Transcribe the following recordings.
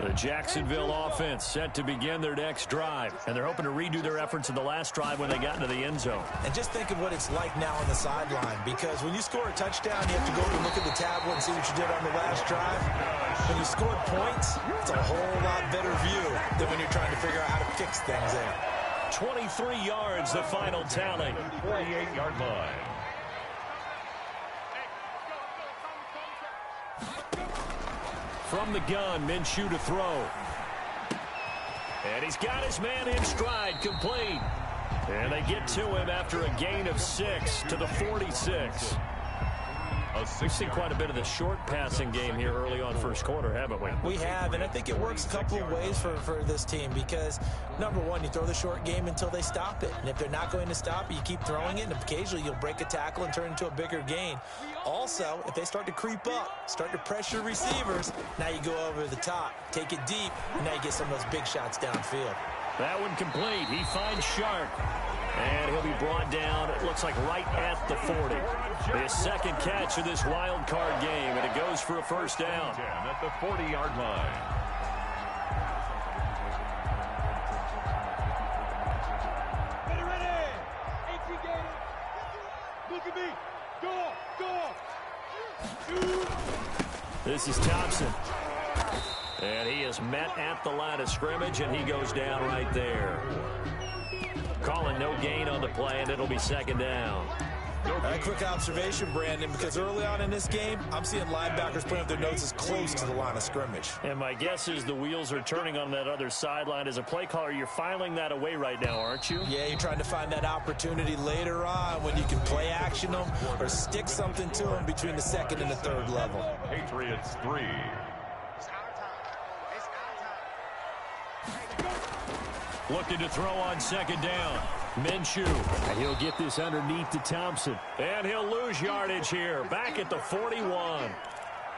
The Jacksonville offense set to begin their next drive, and they're hoping to redo their efforts in the last drive when they got into the end zone. And just think of what it's like now on the sideline, because when you score a touchdown, you have to go over and look at the tablet and see what you did on the last drive. When you scored points, it's a whole lot better view than when you're trying to figure out how to fix things there. 23 yards, the final tally. 48-yard line. From the gun, Minshew to throw. And he's got his man in stride, complete. And they get to him after a gain of 6 to the 46. We've seen quite a bit of the short passing game here early on first quarter, haven't we? We have, and I think it works a couple of ways for this team because, number one, you throw the short game until they stop it. And if they're not going to stop it, you keep throwing it, and occasionally you'll break a tackle and turn it into a bigger gain. Also, if they start to creep up, start to pressure receivers, now you go over the top, take it deep, and now you get some of those big shots downfield. That one complete. He finds Sharp. And he'll be brought down, it looks like right at the 40. His second catch of this wild card game, and it goes for a first down. At the 40-yard line. Ready. 18 gated. Look at me. Go. This is Thompson. And he is met at the line of scrimmage, and he goes down right there. Calling no gain on the play, and it'll be second down. A quick observation, Brandon, because early on in this game, I'm seeing linebackers putting up their noses close to the line of scrimmage. And my guess is the wheels are turning on that other sideline. As a play caller, you're filing that away right now, aren't you? Yeah, you're trying to find that opportunity later on when you can play action them or stick something to them between the second and the third level. Patriots 3. Looking to throw on second down. Minshew. And he'll get this underneath to Thompson. And he'll lose yardage here. Back at the 41.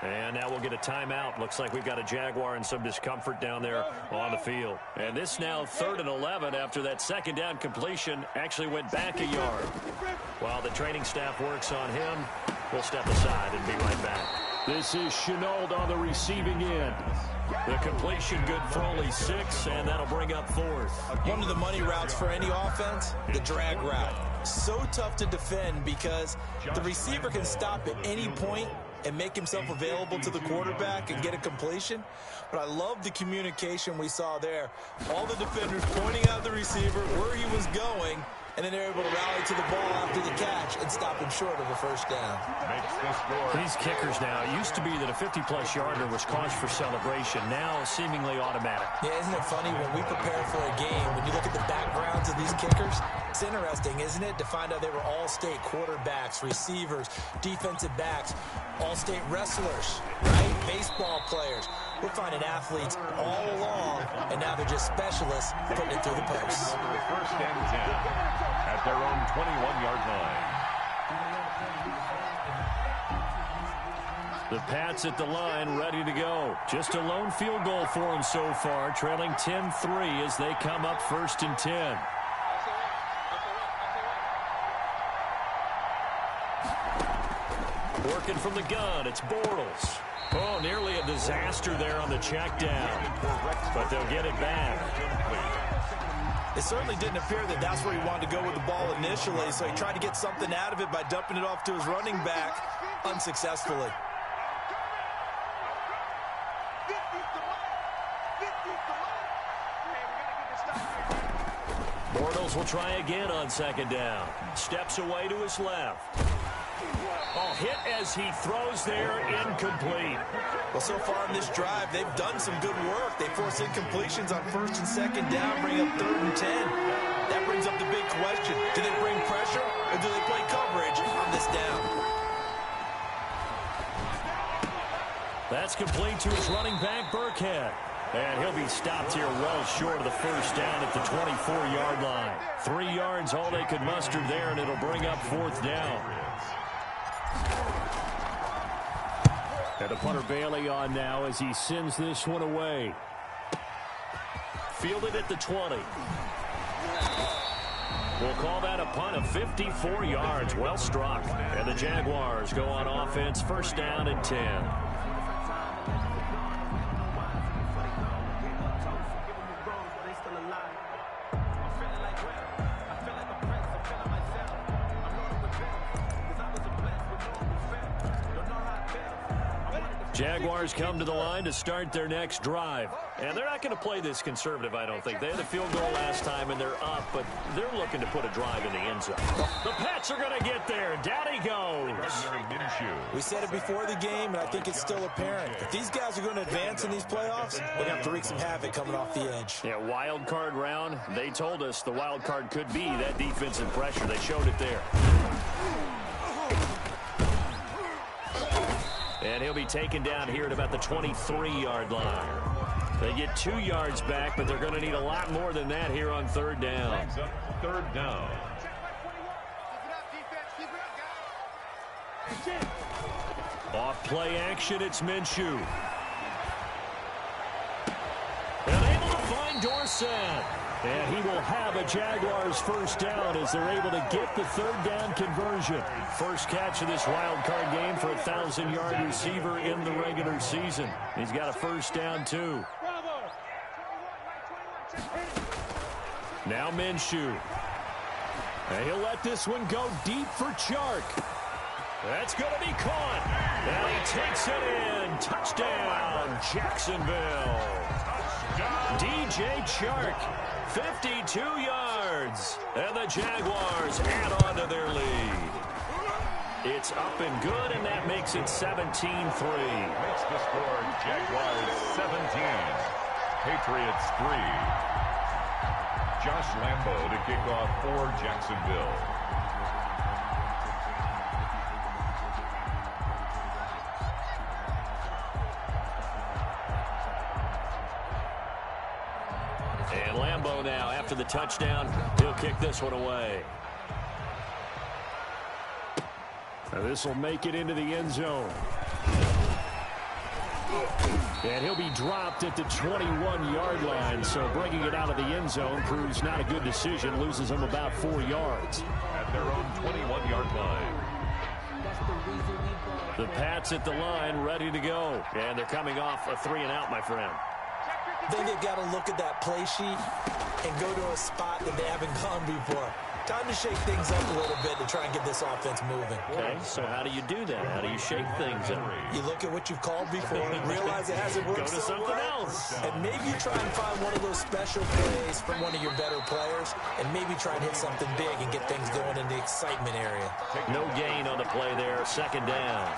And now we'll get a timeout. Looks like we've got a Jaguar in some discomfort down there on the field. And this now 3rd and 11 after that second down completion actually went back a yard. While the training staff works on him, we'll step aside and be right back. This is Chenault on the receiving end. The completion good for only 6, and that'll bring up 4th. One of the money routes for any offense, the drag route. So tough to defend because the receiver can stop at any point and make himself available to the quarterback and get a completion. But I love the communication we saw there. All the defenders pointing out the receiver, where he was going, and then they're able to rally to the ball after the catch and stop him short of a first down. These kickers now, it used to be that a 50-plus yarder was cause for celebration. Now seemingly automatic. Yeah, isn't it funny when we prepare for a game, when you look at the backgrounds of these kickers, it's interesting, isn't it, to find out they were all-state quarterbacks, receivers, defensive backs, all-state wrestlers, right? Baseball players. We're finding athletes all along, and now they're just specialists putting it through the posts. First and 10 at their own 21-yard line. The Pats at the line, ready to go. Just a lone field goal for them so far, trailing 10-3 as they come up 1st and 10. Working from the gun, it's Bortles. Oh, nearly a disaster there on the check down, but they'll get it back. It certainly didn't appear that that's where he wanted to go with the ball initially, so he tried to get something out of it by dumping it off to his running back unsuccessfully. Bortles will try again on second down. Steps away to his left. Oh, hit as he throws there, incomplete. Well, so far in this drive, they've done some good work. They force incompletions on 1st and 2nd down, bring up 3rd and 10. That brings up the big question. Do they bring pressure or do they play coverage on this down? That's complete to his running back, Burkhead. And he'll be stopped here well short of the first down at the 24-yard line. 3 yards, all they could muster there, and it'll bring up 4th down. And the punter Bailey on now as he sends this one away. Fielded at the 20. We'll call that a punt of 54 yards. Well struck. And the Jaguars go on offense, 1st down and 10. Jaguars come to the line to start their next drive. And they're not going to play this conservative, I don't think. They had a field goal last time, and they're up, but they're looking to put a drive in the end zone. The Pats are going to get there. Down he goes. We said it before the game, and I think it's still apparent. If these guys are going to advance in these playoffs, they're going to have to wreak some havoc coming off the edge. Yeah, wild card round. They told us the wild card could be that defensive pressure. They showed it there. And he'll be taken down here at about the 23-yard line. They get 2 yards back, but they're going to need a lot more than that here on third down. Third down. Off play action, it's Minshew. And able to find Dorsett. And he will have a Jaguars first down as they're able to get the third down conversion. First catch of this wild card game for a 1,000-yard receiver in the regular season. He's got a first down, too. Now Minshew. And he'll let this one go deep for Chark. That's going to be caught. And he takes it in. Touchdown, Jacksonville. DJ Chark, 52 yards. And the Jaguars add on to their lead. It's up and good, and that makes it 17-3. Makes the score Jaguars 17. Patriots 3. Josh Lambo to kick off for Jacksonville. And Lambo now, after the touchdown, he'll kick this one away. Now this will make it into the end zone. And he'll be dropped at the 21-yard line, so bringing it out of the end zone proves not a good decision, loses him about 4 yards. At their own 21-yard line. The Pats at the line, ready to go. And they're coming off a 3-and-out, my friend. Then they've got to look at that play sheet and go to a spot that they haven't gone before. Time to shake things up a little bit to try and get this offense moving. Okay, so how do you do that? How do you shake things up? You look at what you've called before and realize it hasn't worked. Go to something else. And maybe you try and find one of those special plays from one of your better players, and maybe try and hit something big and get things going in the excitement area. No gain on the play there. Second down.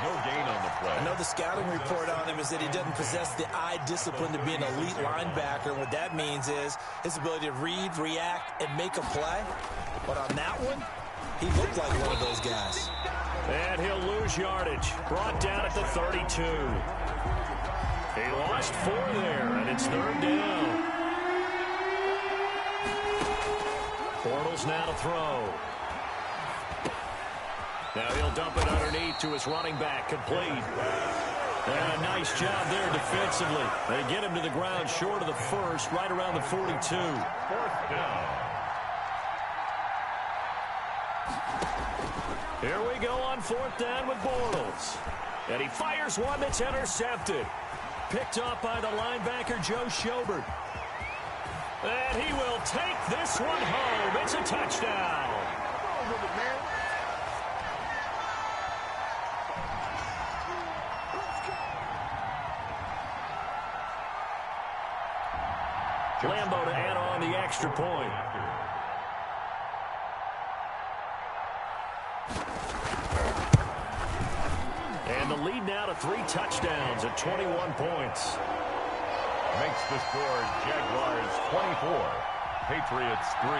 No gain on the play. I know the scouting report on him is that he doesn't possess the eye discipline to be an elite linebacker. What that means is his ability to read, react, and make a play. But on that one, he looked like one of those guys. And he'll lose yardage. Brought down at the 32. He lost 4 there, and it's third down. Bortles now to throw. Now he'll dump it underneath to his running back, complete. And a nice job there defensively. They get him to the ground short of the first, right around the 42. Fourth down. Here we go on fourth down with Bortles. And he fires one that's intercepted. Picked off by the linebacker, Joe Schobert. And he will take this one home. It's a touchdown. Lambo to add on the extra point. And the lead now to 3 touchdowns at 21 points. Makes the score Jaguars 24, Patriots 3.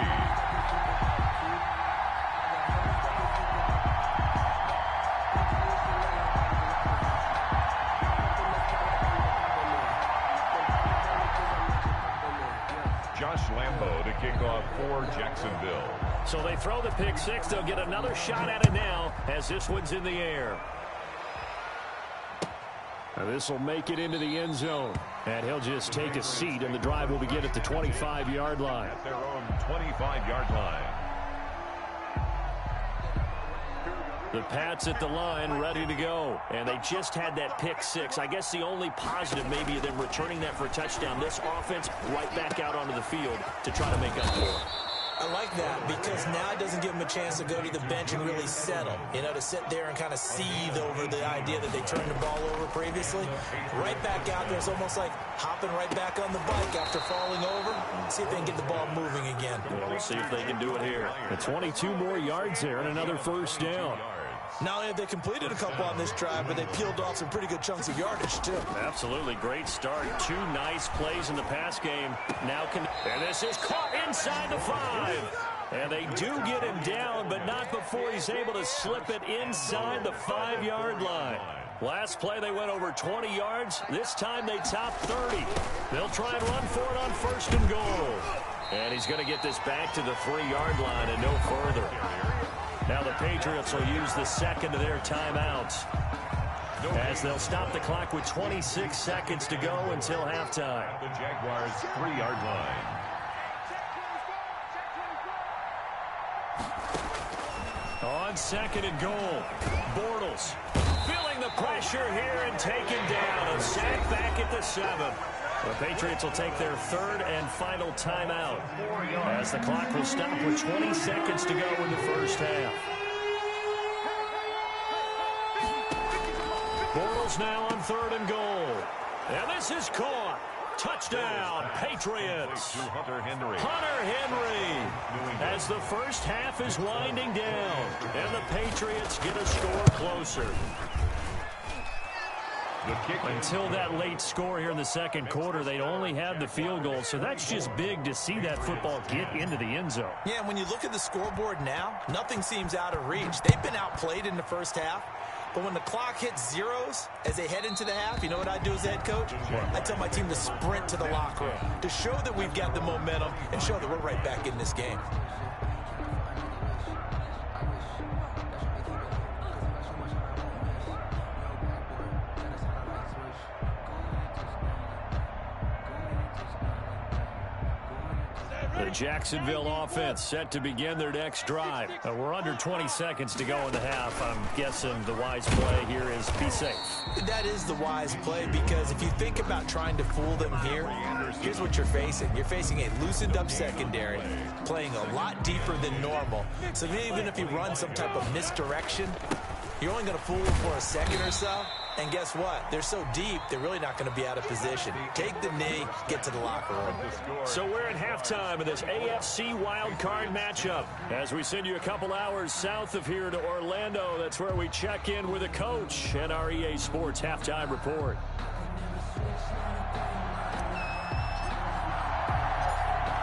Josh Lambo to kick off for Jacksonville. So they throw the pick 6. They'll get another shot at it now as this one's in the air. Now this will make it into the end zone. And he'll just take a seat, and the drive will begin at the 25-yard line. At their own 25-yard line. The Pats at the line, ready to go. And they just had that pick 6. I guess the only positive maybe of them returning that for a touchdown. This offense right back out onto the field to try to make up for it. I like that because now it doesn't give him a chance to go to the bench and really settle, to sit there and kind of seethe over the idea that they turned the ball over previously. Right back out there. It's almost like hopping right back on the bike after falling over. See if they can get the ball moving again. Well, we'll see if they can do it here. 22 more yards there and another first down. Not only have they completed a couple on this drive, but they peeled off some pretty good chunks of yardage, too. Absolutely great start. 2 nice plays in the pass game. And this is caught inside the 5. And they do get him down, but not before he's able to slip it inside the 5-yard line. Last play, they went over 20 yards. This time, they top 30. They'll try and run for it on first and goal. And he's going to get this back to the 3-yard line and no further. Now the Patriots will use the second of their timeouts as they'll stop the clock with 26 seconds to go until halftime. The Jaguars' 3-yard line. On second and goal, Bortles feeling the pressure here and taken down. A sack back at the 7. The Patriots will take their 3rd and final timeout as the clock will stop with 20 seconds to go in the first half. Bortles now on 3rd and goal. And this is caught. Touchdown, Patriots. Hunter Henry. Hunter Henry as the first half is winding down. And the Patriots get a score closer. Until that late score here in the second quarter, they'd only had the field goal. So that's just big to see that football get into the end zone. Yeah, and when you look at the scoreboard now, nothing seems out of reach. They've been outplayed in the first half. But when the clock hits zeros as they head into the half, you know what I do as the head coach? I tell my team to sprint to the locker room to show that we've got the momentum and show that we're right back in this game. The Jacksonville offense set to begin their next drive. We're under 20 seconds to go in the half. I'm guessing the wise play here is be safe. That is the wise play because if you think about trying to fool them here, here's what you're facing. You're facing a loosened up secondary, playing a lot deeper than normal. So even if you run some type of misdirection, you're only going to fool them for a second or so. And guess what? They're so deep, they're really not going to be out of position. Take the knee, get to the locker room. So we're at halftime of this AFC wildcard matchup. As we send you a couple hours south of here to Orlando, that's where we check in with a coach and our EA Sports halftime report.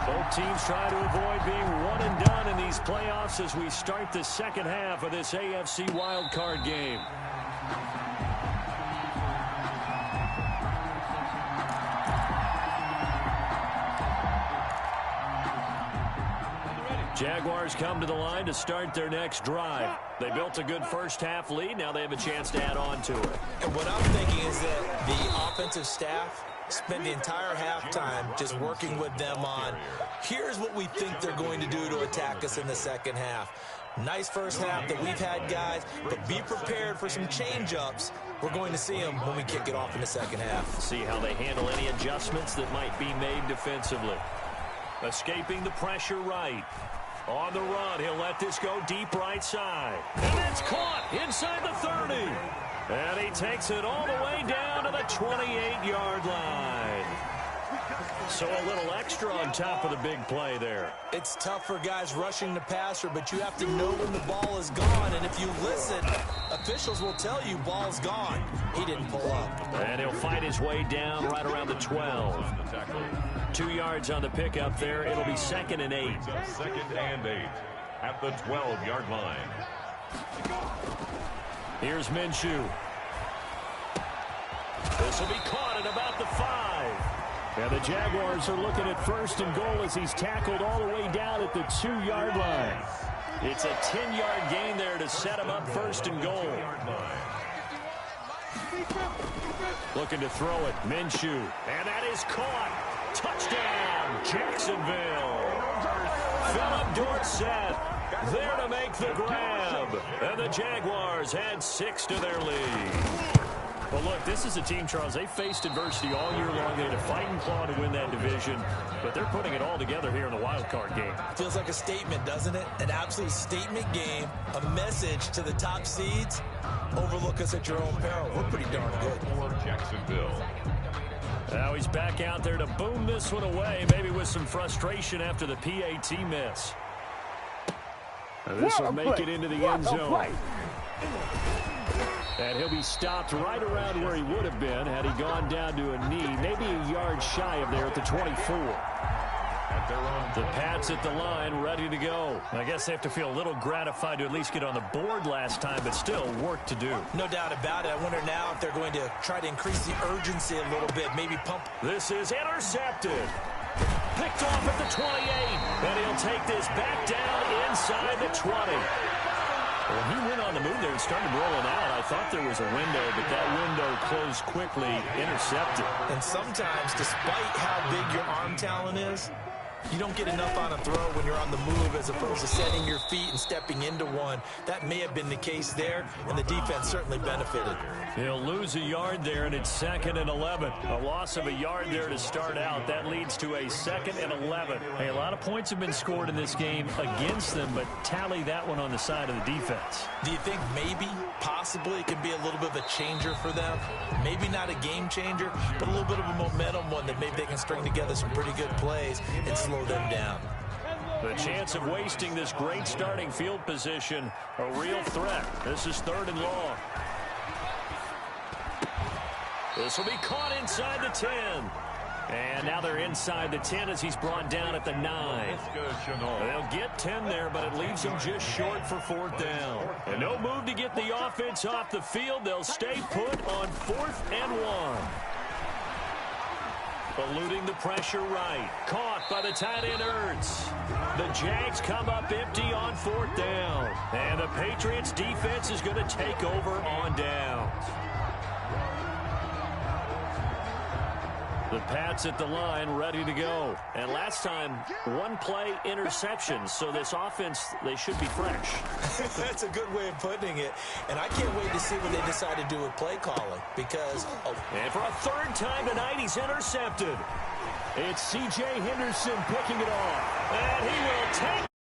Both teams try to avoid being one and done in these playoffs as we start the second half of this AFC wildcard game. Jaguars come to the line to start their next drive. They built a good first half lead. Now they have a chance to add on to it. And what I'm thinking is that the offensive staff spent the entire halftime just working with them on, here's what we think they're going to do to attack us in the second half. Nice first half that we've had, guys, but be prepared for some change-ups. We're going to see them when we kick it off in the second half. See how they handle any adjustments that might be made defensively. Escaping the pressure right. On the run, he'll let this go deep right side. And it's caught inside the 30. And he takes it all the way down to the 28-yard line. So a little extra on top of the big play there. It's tough for guys rushing the passer, but you have to know when the ball is gone. And if you listen, officials will tell you ball's gone. He didn't pull up. And he'll fight his way down right around the 12. 2 yards on the pickup there. It'll be 2nd and 8. 2nd and 8 at the 12-yard line. Here's Minshew. This will be caught at about the 5. And the Jaguars are looking at 1st and goal as he's tackled all the way down at the 2-yard line. It's a 10-yard gain there to set him up 1st and goal. Looking to throw it, Minshew. And that is caught. Touchdown, Jacksonville. Philip Dorsett there to make the grab. And the Jaguars add 6 to their lead. Well, look, this is a team, Charles. They faced adversity all year long. They had to fight and claw to win that division, but they're putting it all together here in the wild card game. Feels like a statement, doesn't it? An absolute statement game, a message to the top seeds. Overlook us at your own peril. We're pretty darn good. Jacksonville. Now he's back out there to boom this one away, maybe with some frustration after the PAT miss. This will make it into the end zone. And he'll be stopped right around where he would have been had he gone down to a knee, maybe a yard shy of there at the 24. The Pats at the line, ready to go. I guess they have to feel a little gratified to at least get on the board last time, but still work to do. No doubt about it. I wonder now if they're going to try to increase the urgency a little bit, maybe pump. This is intercepted. Picked off at the 28, and he'll take this back down inside the 20. When he went on the move there and started rolling out, I thought there was a window, but that window closed quickly, intercepted. And sometimes, despite how big your arm talent is, you don't get enough on a throw when you're on the move as opposed to setting your feet and stepping into one. That may have been the case there, and the defense certainly benefited. He'll lose a yard there, and it's 2nd and 11. A loss of a yard there to start out. That leads to a 2nd and 11. Hey, a lot of points have been scored in this game against them, but tally that one on the side of the defense. Do you think maybe, possibly, it could be a little bit of a changer for them? Maybe not a game changer, but a little bit of a momentum one that maybe they can string together some pretty good plays and slow them down. The chance of wasting this great starting field position, a real threat. This is 3rd and long. This will be caught inside the 10. And now they're inside the 10 as he's brought down at the 9. They'll get 10 there, but it leaves them just short for 4th down. And no move to get the offense off the field. They'll stay put on 4th and 1. Eluding the pressure right. Caught by the tight end Ertz. The Jags come up empty on 4th down. And the Patriots defense is going to take over on downs. The Pats at the line, ready to go. And last time, one play interception. So this offense, they should be fresh. That's a good way of putting it. And I can't wait to see what they decide to do with play calling. Because, and for a 3rd time tonight, he's intercepted. It's C.J. Henderson picking it off. And he will take